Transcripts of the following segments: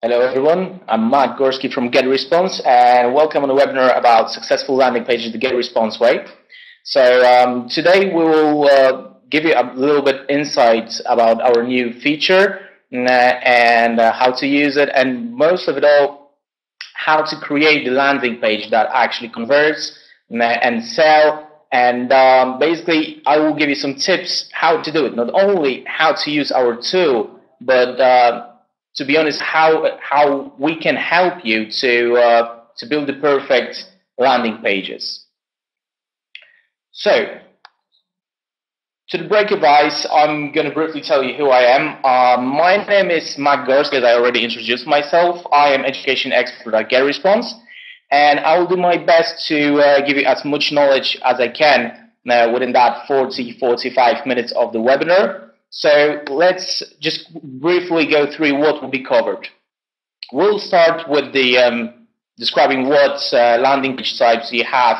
Hello everyone, I'm Mack Gorski from GetResponse and welcome on a webinar about successful landing pages the GetResponse way. So today we will give you a little bit insight about our new feature and how to use it, and most of it all, how to create the landing page that actually converts and sell. And basically I will give you some tips how to do it, not only how to use our tool, but to be honest, how we can help you to build the perfect landing pages. So, to the break of ice, I'm going to briefly tell you who I am. My name is Mack Gorski, as I already introduced myself. I am education expert at GetResponse, and I will do my best to give you as much knowledge as I can within that 40-45 minutes of the webinar. So let's just briefly go through what will be covered. We'll start with the describing what landing page types you have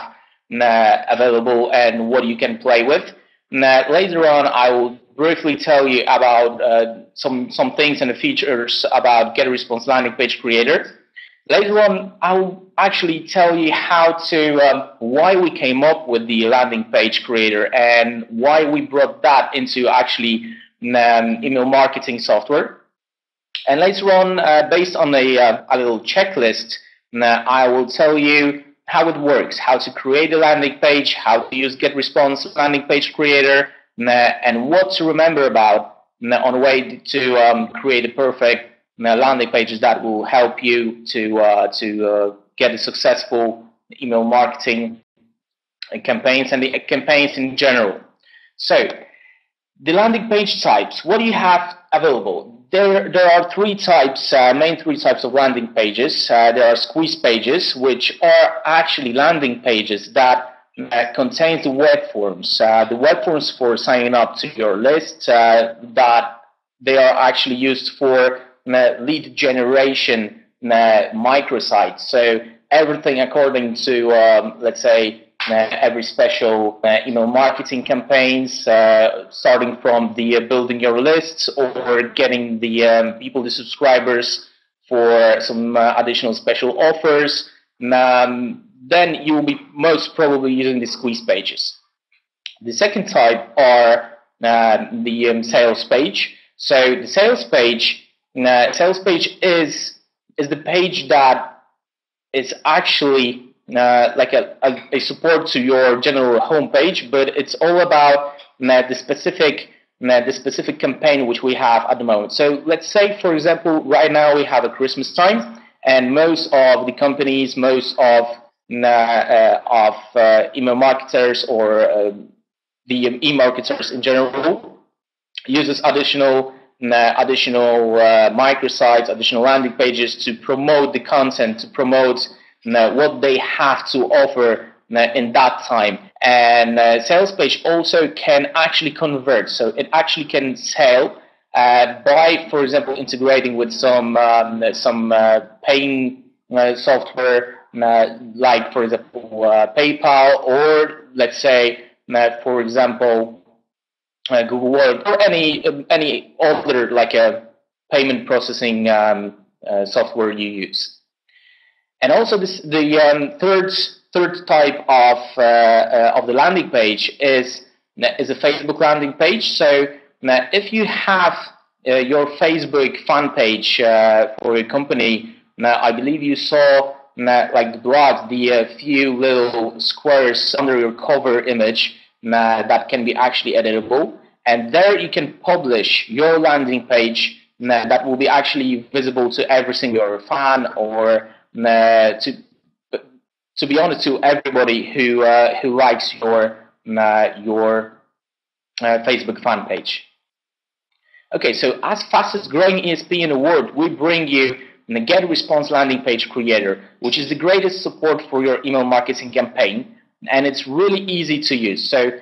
available and what you can play with. Later on, I will briefly tell you about some things and the features about GetResponse landing page creator. Later on, I'll actually tell you how to why we came up with the landing page creator and why we brought that into actually email marketing software. And later on, based on a little checklist, I will tell you how it works, how to create a landing page, how to use GetResponse landing page creator, and what to remember about on the way to create a perfect landing pages that will help you to get a successful email marketing campaigns and the campaigns in general. So, the landing page types, what do you have available? There are three types, main three types of landing pages. There are squeeze pages, which are actually landing pages that contain the web forms. The web forms for signing up to your list, that they are actually used for lead generation microsites. So everything according to, let's say, every special email marketing campaigns, starting from the building your lists or getting the people, the subscribers for some additional special offers, then you will be most probably using the squeeze pages. The second type are the sales page. So the sales page is the page that is actually like a support to your general homepage, but it's all about the specific campaign which we have at the moment. So let's say, for example, right now we have a Christmas time, and most of the companies, most of email marketers or the e-marketers in general uses additional microsites, additional landing pages to promote the content, to promote what they have to offer in that time. And sales page also can actually convert, so it actually can sell by, for example, integrating with some paying software like, for example, PayPal, or let's say, for example, Google Wallet, or any other like a payment processing software you use. And also the third type of the landing page is a Facebook landing page. So if you have your Facebook fan page for your company, I believe you saw like the blocks, the few little squares under your cover image that can be actually editable, and there you can publish your landing page that will be actually visible to every single fan, or to be honest, to everybody who likes your Facebook fan page. Okay, so as fastest growing ESP in the world, we bring you the GetResponse landing page creator, which is the greatest support for your email marketing campaign, and it's really easy to use. So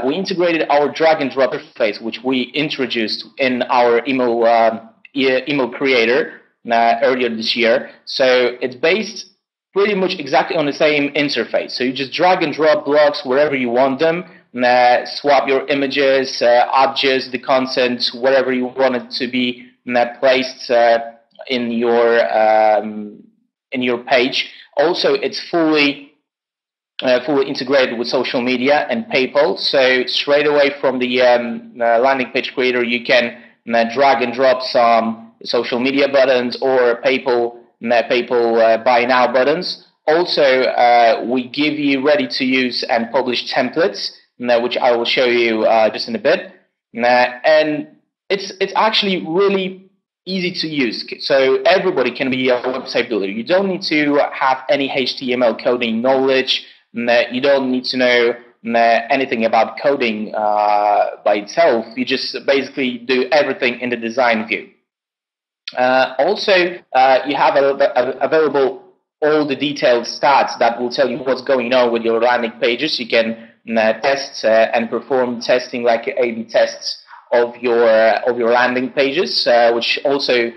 we integrated our drag and drop interface, which we introduced in our email creator earlier this year. So it's based pretty much exactly on the same interface. So you just drag and drop blocks wherever you want them, swap your images, adjust the content wherever you want it to be placed in your page. Also, it's fully integrated with social media and PayPal. So straight away from the landing page creator, you can drag and drop some social media buttons or PayPal buy now buttons. Also, we give you ready to use and publish templates, which I will show you just in a bit. And it's actually really easy to use, so everybody can be a website builder. You don't need to have any HTML coding knowledge. You don't need to know anything about coding by itself. You just basically do everything in the design view. Also, you have available all the detailed stats that will tell you what's going on with your landing pages. You can test and perform testing like A/B tests of your landing pages, which also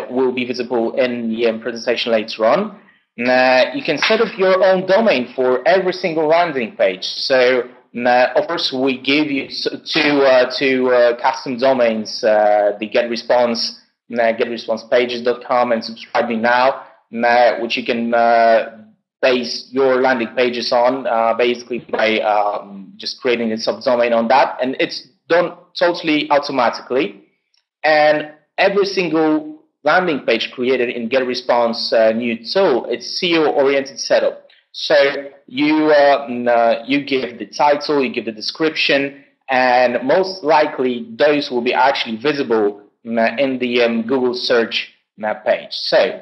will be visible in the presentation later on. You can set up your own domain for every single landing page. So, of course, we give you two custom domains: the GetResponse, GetResponsePages.com, and Subscribe Me Now, which you can base your landing pages on, basically by just creating a subdomain on that, and it's done totally automatically. And every single landing page created in GetResponse new tool, it's SEO-oriented setup. So you give the title, you give the description, and most likely those will be actually visible in the Google search page. So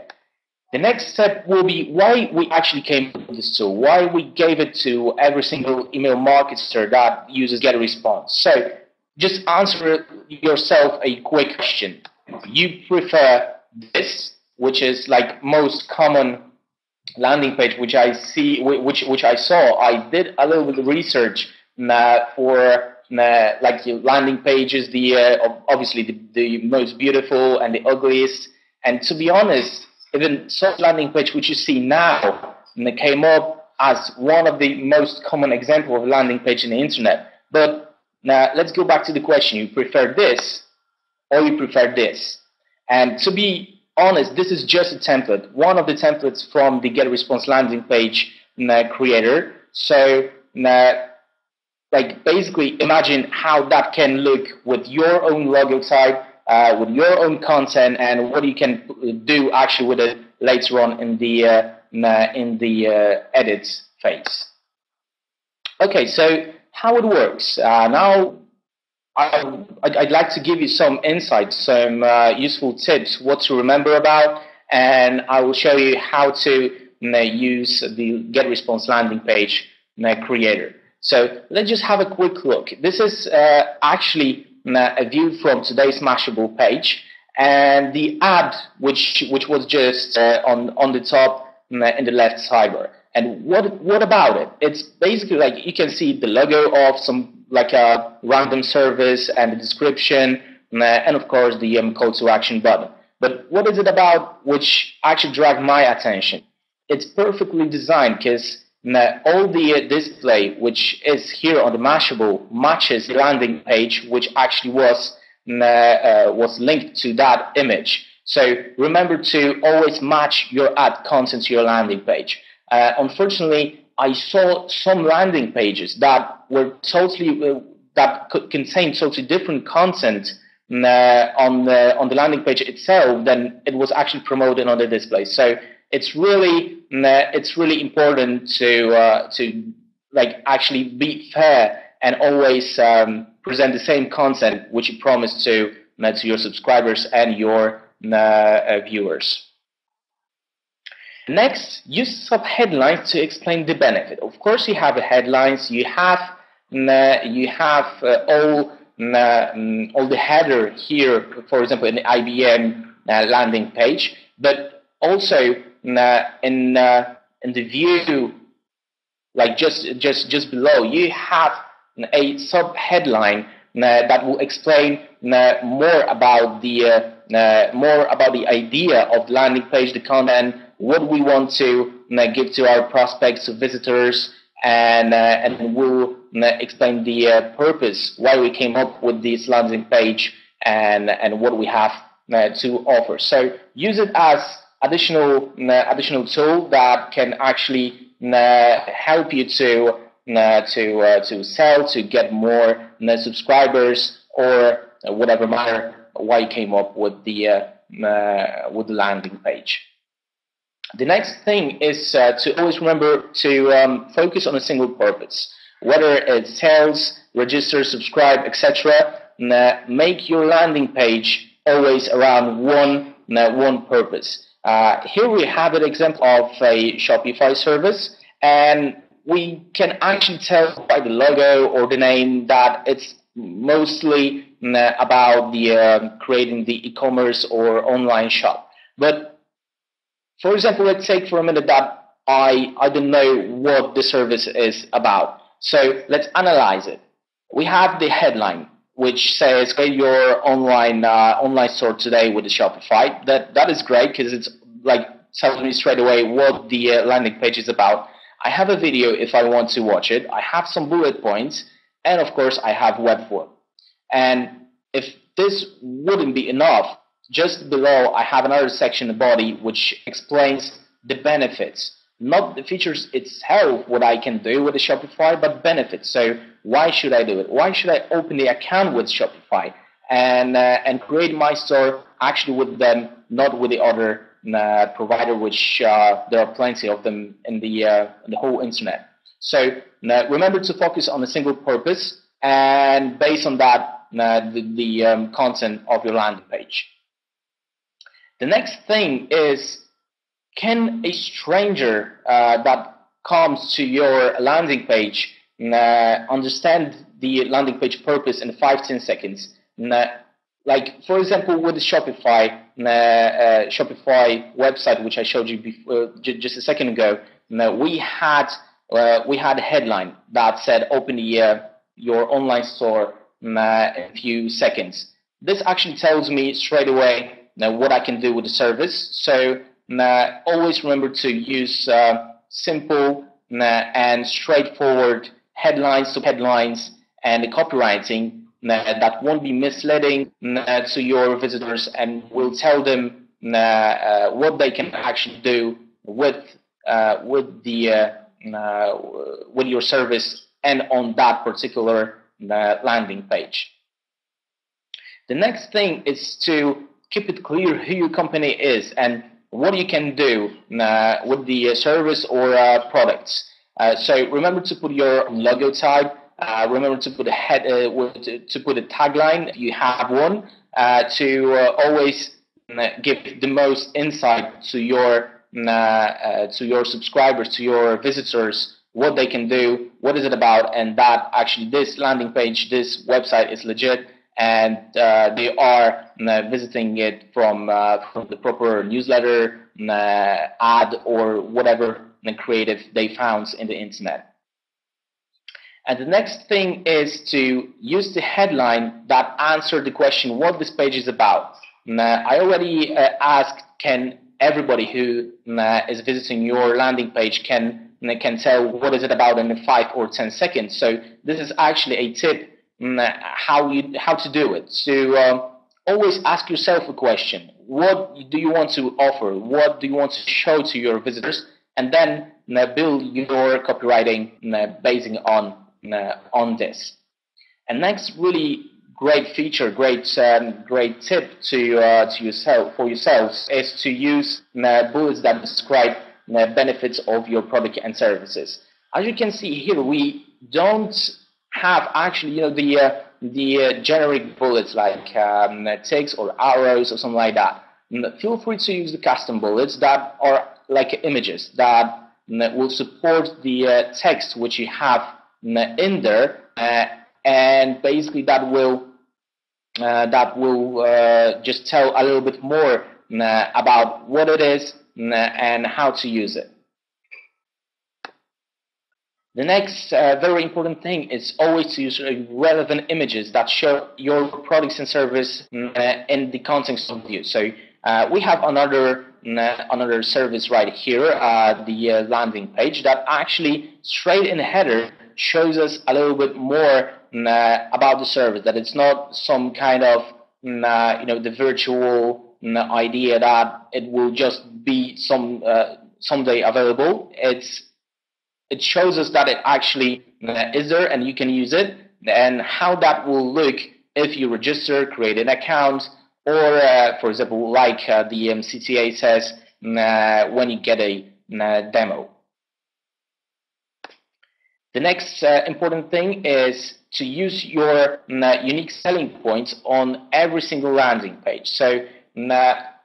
the next step will be why we actually came up with this tool, why we gave it to every single email marketer that uses GetResponse. So just answer yourself a quick question. You prefer this, which is like most common landing page, which I saw. I did a little bit of research for like your landing pages, obviously the most beautiful and the ugliest. And to be honest, even such landing page which you see now came up as one of the most common example of landing page in the internet. But now let's go back to the question: you prefer this or you prefer this? And to be honest, this is just a template, one of the templates from the GetResponse landing page creator. So like basically imagine how that can look with your own logo type, with your own content, and what you can do actually with it later on in the edit phase. Okay, so how it works. Now I'd like to give you some insights, some useful tips, what to remember about, and I will show you how to use the GetResponse landing page creator. So let's just have a quick look. This is actually a view from today's Mashable page, and the ad which was just on the top in the left sidebar. And what about it? It's basically like you can see the logo of some like a random service and the description, and of course the call to action button. But what is it about which actually dragged my attention? It's perfectly designed because all the display which is here on the Mashable matches the landing page which actually was linked to that image. So remember to always match your ad content to your landing page. Unfortunately, I saw some landing pages that were totally that could contain totally different content on the landing page itself than it was actually promoted on the display. So it's really important to like actually be fair and always present the same content which you promised to your subscribers and your viewers. Next, use sub-headlines to explain the benefit. Of course, you have the headlines, you have all the header here, for example, in the IBM landing page, but also in the view, like just below, you have a sub-headline that will explain more about the idea of the landing page, the content, what we want to give to our prospects, visitors, and we'll explain the purpose, why we came up with this landing page, and what we have to offer. So use it as additional tool that can actually help you to sell, to get more subscribers, or whatever matter why you came up with the landing page. The next thing is to always remember to focus on a single purpose, whether it's sales, register, subscribe, etc. Make your landing page always around one purpose. Here we have an example of a Shopify service, and we can actually tell by the logo or the name that it's mostly about the creating the e-commerce or online shop. But for example, let's take for a minute that I don't know what the service is about. So let's analyze it. We have the headline, which says create your online store today with the Shopify. That is great because it's like tells me straight away what the landing page is about. I have a video if I want to watch it. I have some bullet points, and of course I have web form. And if this wouldn't be enough, just below I have another section, the body, which explains the benefits, not the features itself, what I can do with the Shopify, but benefits. So why should I do it? Why should I open the account with Shopify and create my store actually with them, not with the other provider, which there are plenty of them in the whole internet. So remember to focus on a single purpose, and based on that, the content of your landing page. The next thing is, can a stranger that comes to your landing page understand the landing page purpose in 5-10 seconds? Like, for example, with the Shopify website, which I showed you before, just a second ago, we had a headline that said, open your online store in a few seconds. This actually tells me straight away what I can do with the service. So always remember to use simple and straightforward headlines and the copywriting that won't be misleading to your visitors, and will tell them what they can actually do with your service and on that particular landing page. The next thing is to keep it clear who your company is and what you can do with the service or products. So remember to put your logo type. Remember to put to put a tagline if you have one. To always give the most insight to your subscribers, to your visitors, what they can do, what is it about, and that actually this landing page, this website is legit, and they are visiting it from the proper newsletter, ad, or whatever creative they found in the internet. And the next thing is to use the headline that answered the question what this page is about. I already asked, can everybody who is visiting your landing page can tell what is it about in 5 or 10 seconds. So this is actually a tip how to do it. So always ask yourself a question: what do you want to offer? What do you want to show to your visitors? And then build your copywriting basing on this. And next really great feature, great tip for yourselves is to use bullets that describe benefits of your product and services. As you can see here, we don't have actually the generic bullets like ticks or arrows or something like that. Feel free to use the custom bullets that are like images that will support the text which you have in there, and basically that will just tell a little bit more about what it is and how to use it. The next very important thing is always to use relevant images that show your products and service in the context of view. So we have another service right here, the landing page, that actually straight in the header shows us a little bit more about the service, that it's not some kind of the virtual idea that it will just be someday available. It shows us that it actually is there and you can use it, and how that will look if you register, create an account, or for example, like the CTA says, when you get a demo. The next important thing is to use your unique selling points on every single landing page. So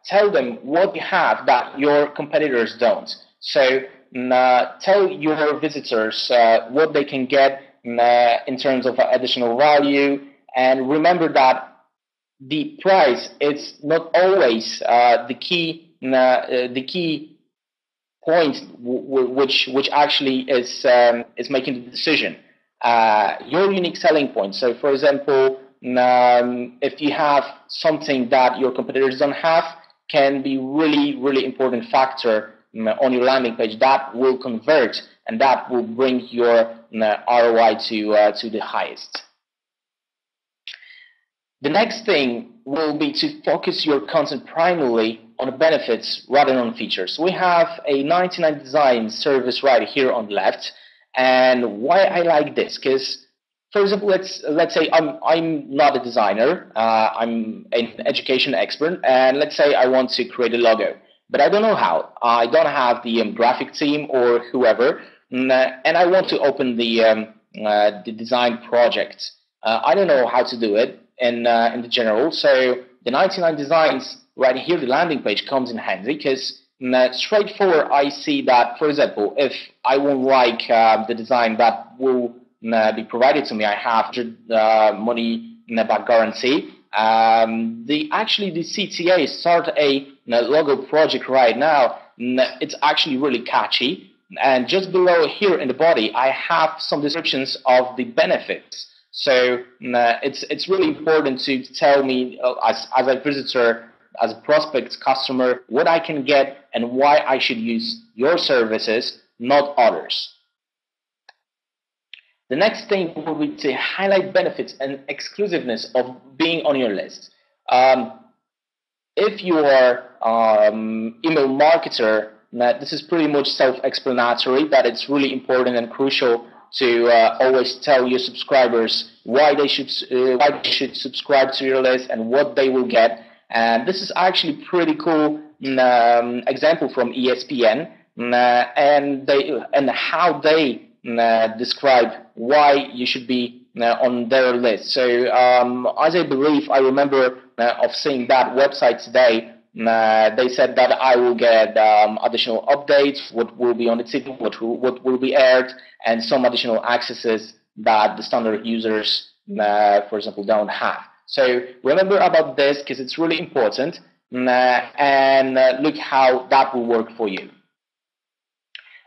tell them what you have that your competitors don't. So tell your visitors what they can get in terms of additional value, and remember that the price is not always the key point which actually is making the decision. Your unique selling point. So, for example, if you have something that your competitors don't have, can be really important factor on your landing page that will convert and that will bring your ROI to the highest. The next thing will be to focus your content primarily on benefits rather than on features. We have a 99 design service right here on the left, and why I like this, because for example, let's say I'm not a designer, I'm an education expert, and let's say I want to create a logo, but I don't know how. I don't have the graphic team or whoever, and I want to open the design project. I don't know how to do it in the general, so the 99 designs right here, the landing page comes in handy, because straightforward I see that, for example, if I won't like the design that will be provided to me, I have money back guarantee. The CTA start a logo project right now. It's actually really catchy, and just below here in the body, I have some descriptions of the benefits. So it's really important to tell me as a visitor, as a prospect customer, what I can get and why I should use your services, not others. The next thing will be to highlight benefits and exclusiveness of being on your list. If you are email marketer, this is pretty much self-explanatory, that it's really important and crucial to always tell your subscribers why they should subscribe to your list and what they will get. And this is actually pretty cool example from ESPN, and how they describe why you should be on their list. So as I remember of seeing that website today, they said that I will get additional updates, what will be on the ticket, what will be aired, and some additional accesses that the standard users, for example, don't have. So remember about this, because it's really important, and look how that will work for you.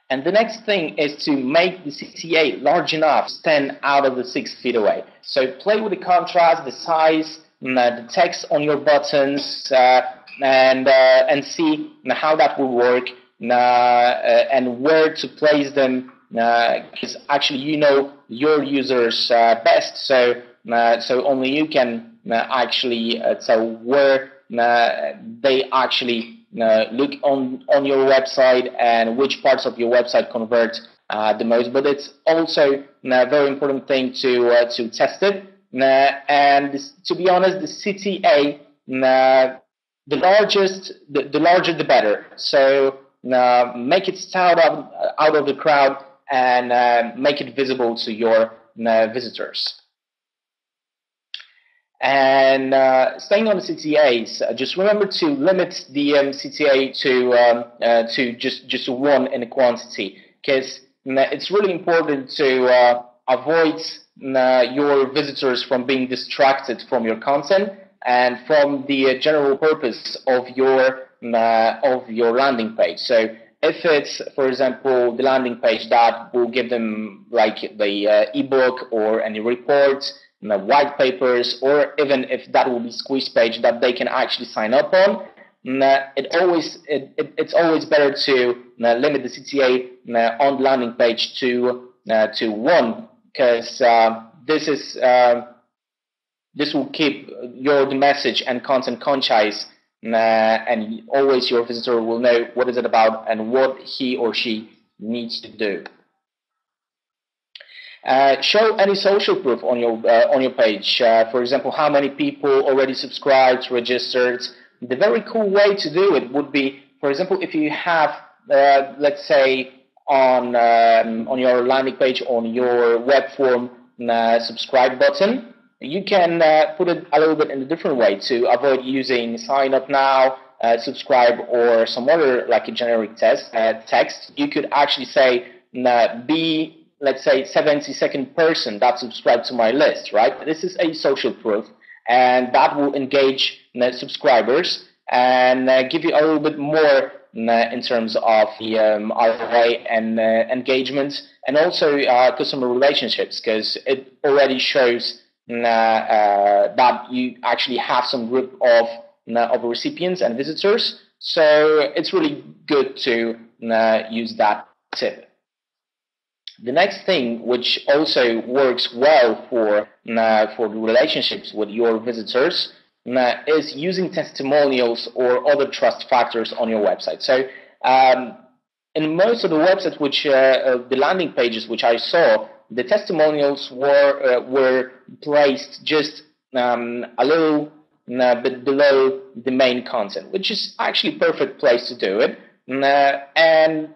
And the next thing is to make the CTA large enough to stand out of the 6 feet away. So play with the contrast, the size, the text on your buttons, and see how that will work, and where to place them, because actually you know your users best, so only you can actually tell where they actually look on your website and which parts of your website convert the most. But it's also a very important thing to test it, and to be honest, the CTA, the larger the better. So make it stand out of the crowd and make it visible to your visitors. And staying on the CTAs, just remember to limit the CTA to just one in a quantity, because it's really important to avoid your visitors from being distracted from your content and from the general purpose of your landing page. So if it's, for example, the landing page that will give them like the ebook or any reports, white papers, or even if that will be squeeze page that they can actually sign up on, it's always better to limit the CTA on the landing page to one, because this is This will keep your message and content concise, and always your visitor will know what is it about and what he or she needs to do. Show any social proof on your page. For example, how many people already subscribed, registered. The very cool way to do it would be, for example, if you have, let's say, on your landing page, on your web form, subscribe button, you can put it a little bit in a different way to avoid using sign up now, subscribe, or some other like a generic text. You could actually say, be, let's say, 72nd person that subscribed to my list, right? This is a social proof, and that will engage subscribers and give you a little bit more in terms of the ROI and engagement, and also customer relationships, because it already shows that you actually have some group of recipients and visitors. So it's really good to use that tip. The next thing, which also works well for the relationships with your visitors, is using testimonials or other trust factors on your website. So in most of the websites, which the landing pages which I saw, the testimonials were placed just a little bit below the main content, which is actually a perfect place to do it. And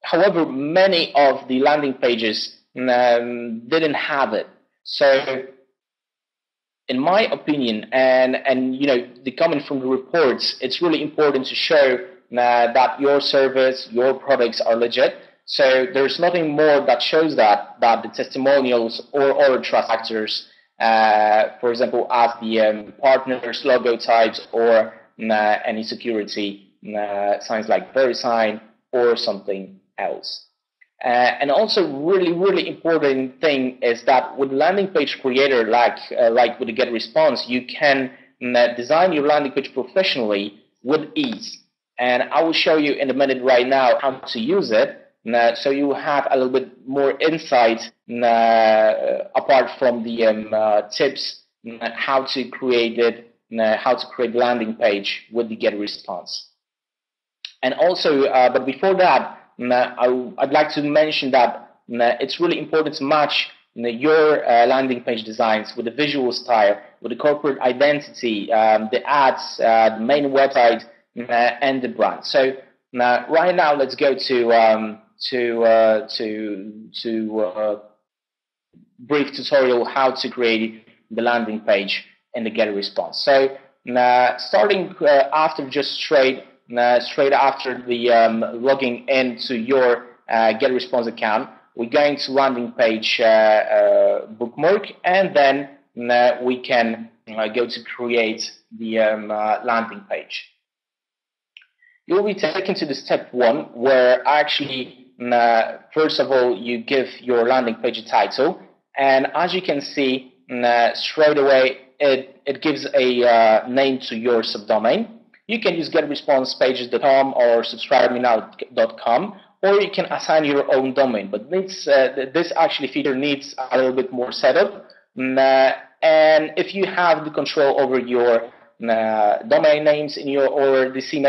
however, many of the landing pages didn't have it. So in my opinion, and you know, the comment from the reports, it's really important to show that your service, your products are legit. So there's nothing more that shows that the testimonials or other trust factors, for example, as the partners, logo types, or any security signs like VeriSign or something else. And also, really important thing is that with landing page creator, like with the GetResponse, you can design your landing page professionally with ease. And I will show you in a minute right now how to use it, so you have a little bit more insight apart from the tips how to create it, how to create landing page with the GetResponse. And also, but before that, I'd like to mention that it's really important to match your landing page designs with the visual style, with the corporate identity, the ads, the main website, and the brand. So right now, let's go to brief tutorial how to create the landing page in the GetResponse. So starting after just straight after the logging into your GetResponse account, we're going to landing page bookmark, and then we can go to create the landing page. You will be taken to the step 1, where actually first of all you give your landing page a title, and as you can see straight away it gives a name to your subdomain. You can use GetResponsePages.com or subscribemenow.com, or you can assign your own domain. But this actually feature needs a little bit more setup. And if you have the control over your domain names in your, or the C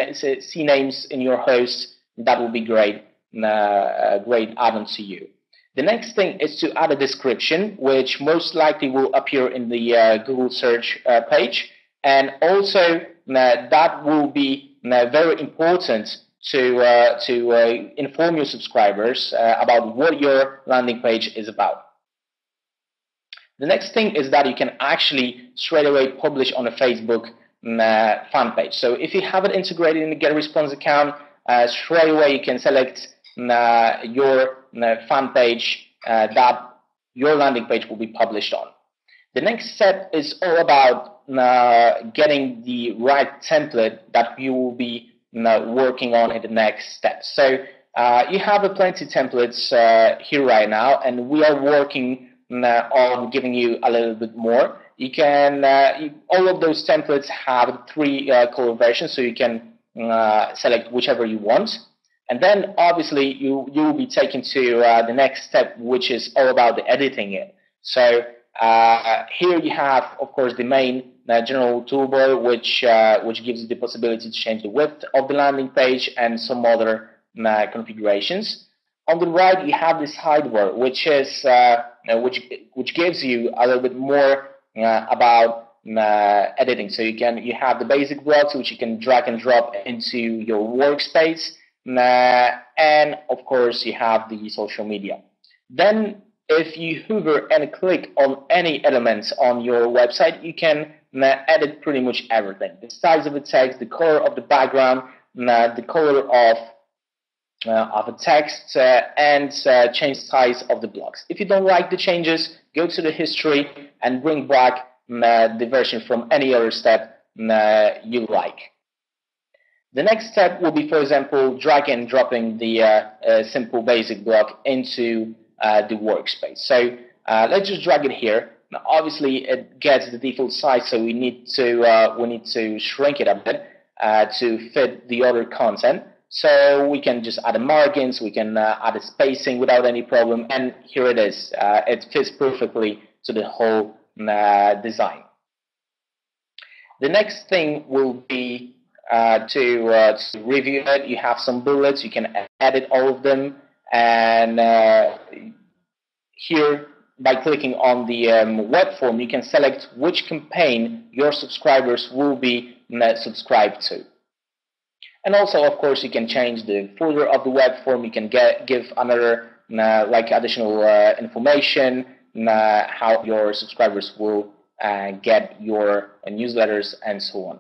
names in your host, that will be great. Great add-on to you. The next thing is to add a description, which most likely will appear in the Google search page, and also that will be very important to inform your subscribers about what your landing page is about. The next thing is that you can actually straight away publish on a Facebook fan page. So if you have it integrated in the GetResponse account, straight away you can select your fan page that your landing page will be published on. The next step is all about getting the right template that you will be working on in the next step. So you have plenty of templates here right now, and we are working on giving you a little bit more. You can all of those templates have 3 color versions, so you can select whichever you want. And then obviously you will be taken to the next step, which is all about the editing it. So Here you have, of course, the main general toolbar, which gives you the possibility to change the width of the landing page and some other configurations. On the right, you have this sidebar, which is which gives you a little bit more about editing. So you have the basic blocks, which you can drag and drop into your workspace, and of course you have the social media. Then, if you hover and click on any elements on your website, you can edit pretty much everything: the size of the text, the color of the background, the color of a text, and change size of the blocks. If you don't like the changes, go to the history and bring back the version from any other step you like. The next step will be, for example, drag and dropping the simple basic block into the workspace. So let's just drag it here. Now, obviously, it gets the default size, so we need to shrink it a bit to fit the other content. So we can just add margins, we can add a spacing without any problem, and here it is. It fits perfectly to the whole design. The next thing will be to review it. You have some bullets, you can edit all of them, and here, by clicking on the web form, you can select which campaign your subscribers will be subscribed to. And also, of course, you can change the footer of the web form. You can give another like additional information, how your subscribers will get your newsletters and so on.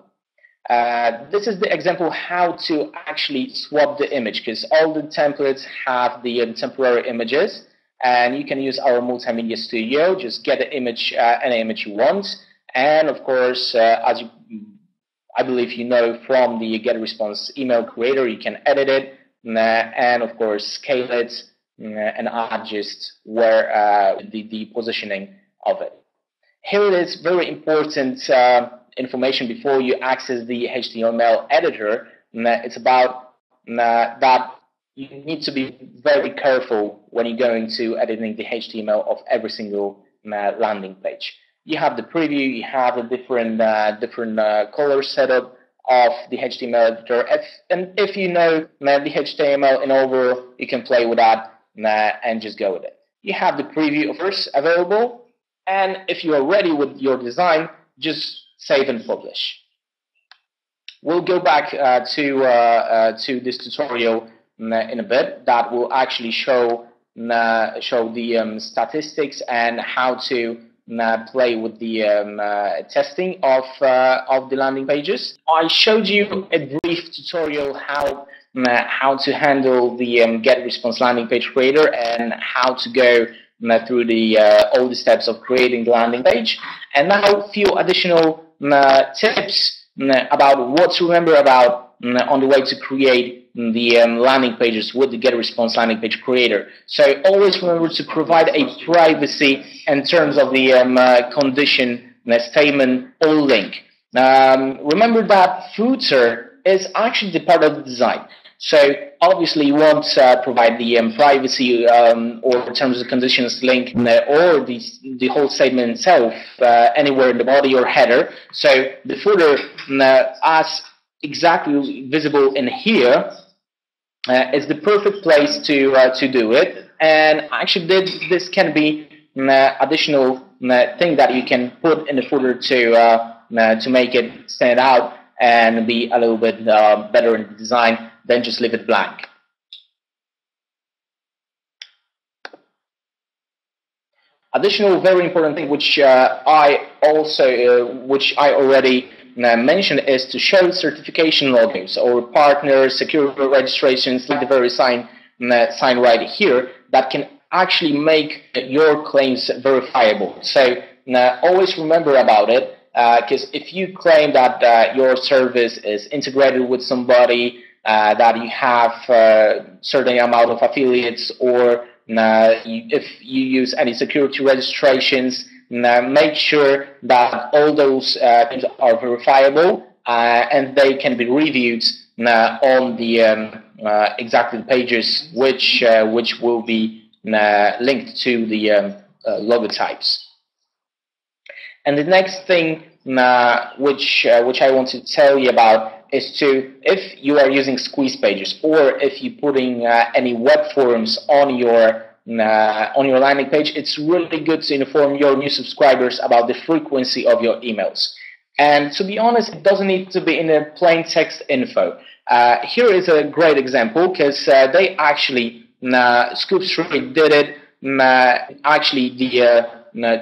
This is the example how to actually swap the image, because all the templates have the temporary images, and you can use our multimedia studio. Just get the image, any image you want, and of course, as I believe you know from the GetResponse email creator, you can edit it and of course scale it and adjust where the positioning of it. Here it is, very important information before you access the HTML editor. It's about that you need to be very careful when you're going to editing the HTML of every single landing page. You have the preview, you have a different color setup of the HTML editor. If you know the HTML in over, you can play with that and just go with it. You have the preview first available, and if you are ready with your design, just save and publish. We'll go back to this tutorial in a bit. That will actually show the statistics and how to play with the testing of the landing pages. I showed you a brief tutorial how to handle the GetResponse landing page creator and how to go through all the steps of creating the landing page. And now a few additional tips about what to remember about on the way to create the landing pages with the GetResponse landing page creator. So always remember to provide a privacy in terms of the condition statement or link. Remember that footer is actually the part of the design. So obviously you won't provide the privacy or terms and conditions link or the whole statement itself anywhere in the body or header. So the footer as exactly visible in here is the perfect place to do it. And actually this can be additional thing that you can put in the footer to make it stand out and be a little bit better in the design than just leave it blank. Additional very important thing which I already mentioned is to show certification logos or partner security registrations like the very sign right here that can actually make your claims verifiable. So always remember about it, because if you claim that your service is integrated with somebody, that you have a certain amount of affiliates, or if you use any security registrations, make sure that all those things are verifiable and they can be reviewed on the exactly pages which will be linked to the logo types. And the next thing which I want to tell you about is if you are using squeeze pages, or if you're putting any web forms on your landing page, it's really good to inform your new subscribers about the frequency of your emails. And to be honest, it doesn't need to be in a plain text info. Here is a great example, because they actually, Scoop Street did it actually the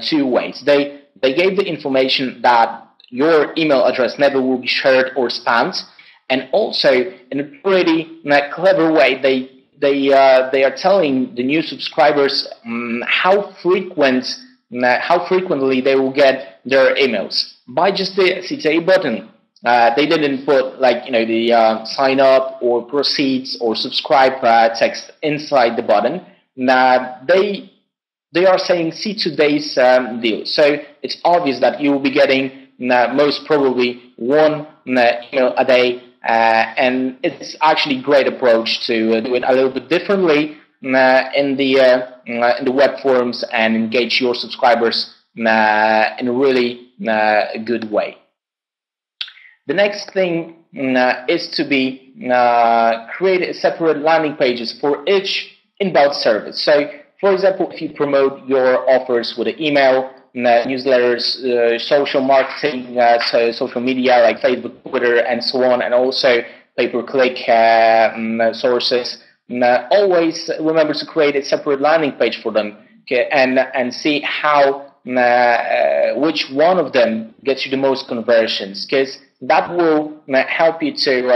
two ways. They gave the information that your email address never will be shared or spammed, and also in a pretty clever way, they are telling the new subscribers how frequently they will get their emails by just the CTA button. They didn't put the sign up or proceeds or subscribe text inside the button. They are saying see today's deal. So it's obvious that you will be getting most probably one email a day, and it's actually a great approach to do it a little bit differently in the web forums and engage your subscribers in a really good way. The next thing is to be create separate landing pages for each inbound service. So, for example, if you promote your offers with an email, newsletters, social marketing, so social media like Facebook, Twitter, and so on, and also pay-per-click sources, always remember to create a separate landing page for them, okay, and see how which one of them gets you the most conversions, because that will help you to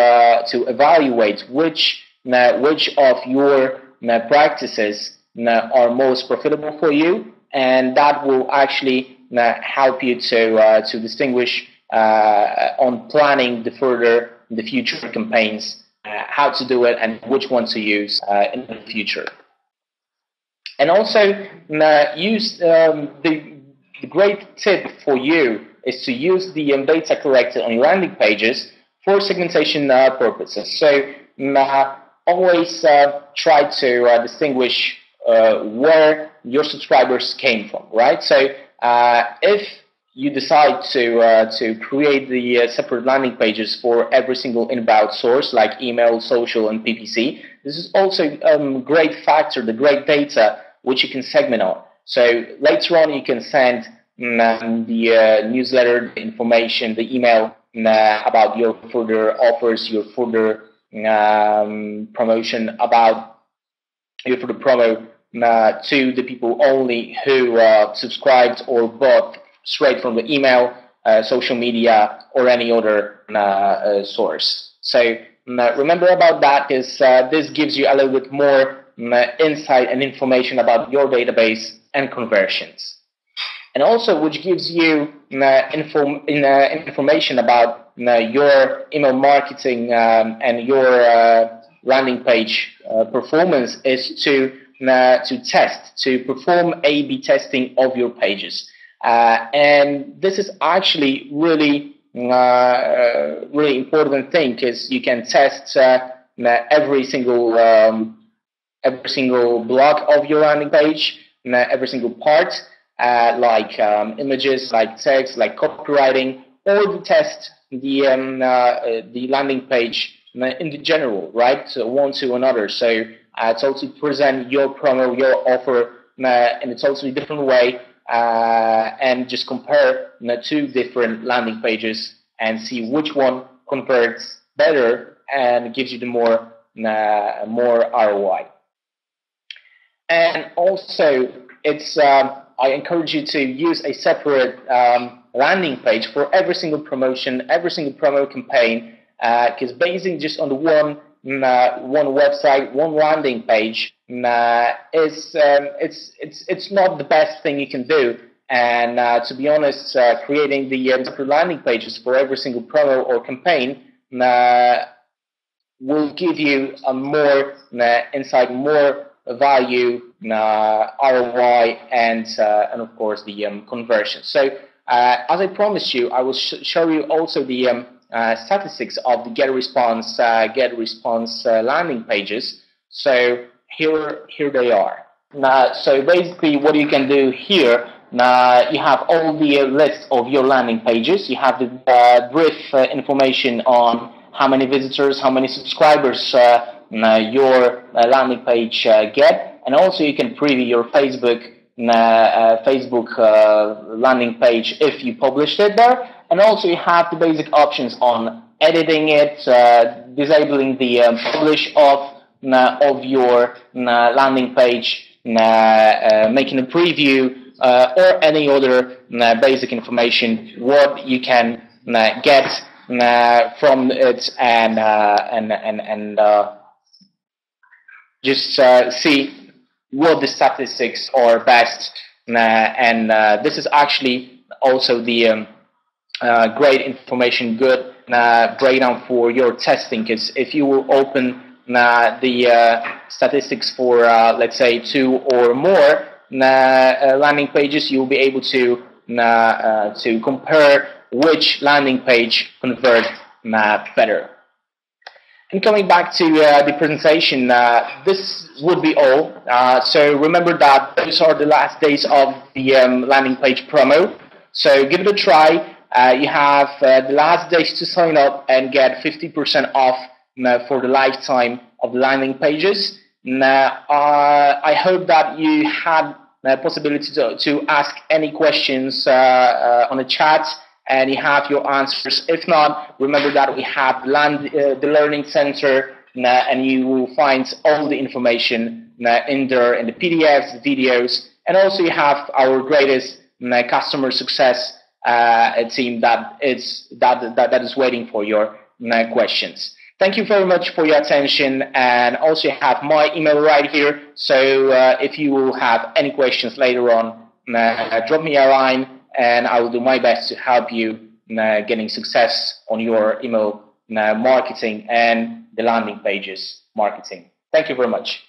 evaluate which of your practices are most profitable for you, and that will actually help you to distinguish on planning the future campaigns, how to do it and which one to use in the future. And also use the great tip for you is to use the data collected on your landing pages for segmentation purposes. So always try to distinguish where your subscribers came from, right? So if you decide to create the separate landing pages for every single inbound source like email, social, and PPC, this is also a great factor, the great data which you can segment on. So later on you can send the newsletter, the information, the email about your further offers, your further promotion, about your further promo to the people only who subscribed or bought straight from the email, social media, or any other source. So remember about that, because this gives you a little bit more insight and information about your database and conversions. And also, which gives you information about your email marketing and your landing page performance, is to test, to perform A/B testing of your pages. And this is actually really important thing, because you can test every single block of your landing page, every single part, like images, like text, like copywriting, or to test the landing page in the general, right? So one to another. So totally present your promo, your offer in a totally different way, and just compare two different landing pages and see which one converts better and gives you the more ROI. And also, it's I encourage you to use a separate landing page for every single promotion, every single promo campaign, because basing just on the one website, one landing page, it's not the best thing you can do. And to be honest, creating the separate landing pages for every single promo or campaign will give you a more insight, more value, ROI, and of course the conversion. So as I promised you, I will show you also the statistics of the GetResponse landing pages. So here they are. So basically, what you can do here you have all the list of your landing pages. You have the brief information on how many visitors, how many subscribers your landing page get, and also you can preview your Facebook landing page if you published it there. And also you have the basic options on editing it, disabling the publish of your landing page, making a preview, or any other basic information what you can get from it, and just see what the statistics are best. And this is actually also the great information, good breakdown for your testing, because if you will open the statistics for let's say 2 or more landing pages, you'll be able to compare which landing page converts better. And coming back to the presentation, this would be all. So remember that those are the last days of the landing page promo. So give it a try. You have the last days to sign up and get 50% off for the lifetime of the landing pages. I hope that you had the possibility to ask any questions on the chat, and you have your answers. If not, remember that we have the Learning Center, and you will find all the information in there, in the PDFs, videos, and also you have our greatest customer success team that is waiting for your questions. Thank you very much for your attention, and also have my email right here. So if you will have any questions later on, drop me a line, and I will do my best to help you getting success on your email marketing and the landing pages marketing. Thank you very much.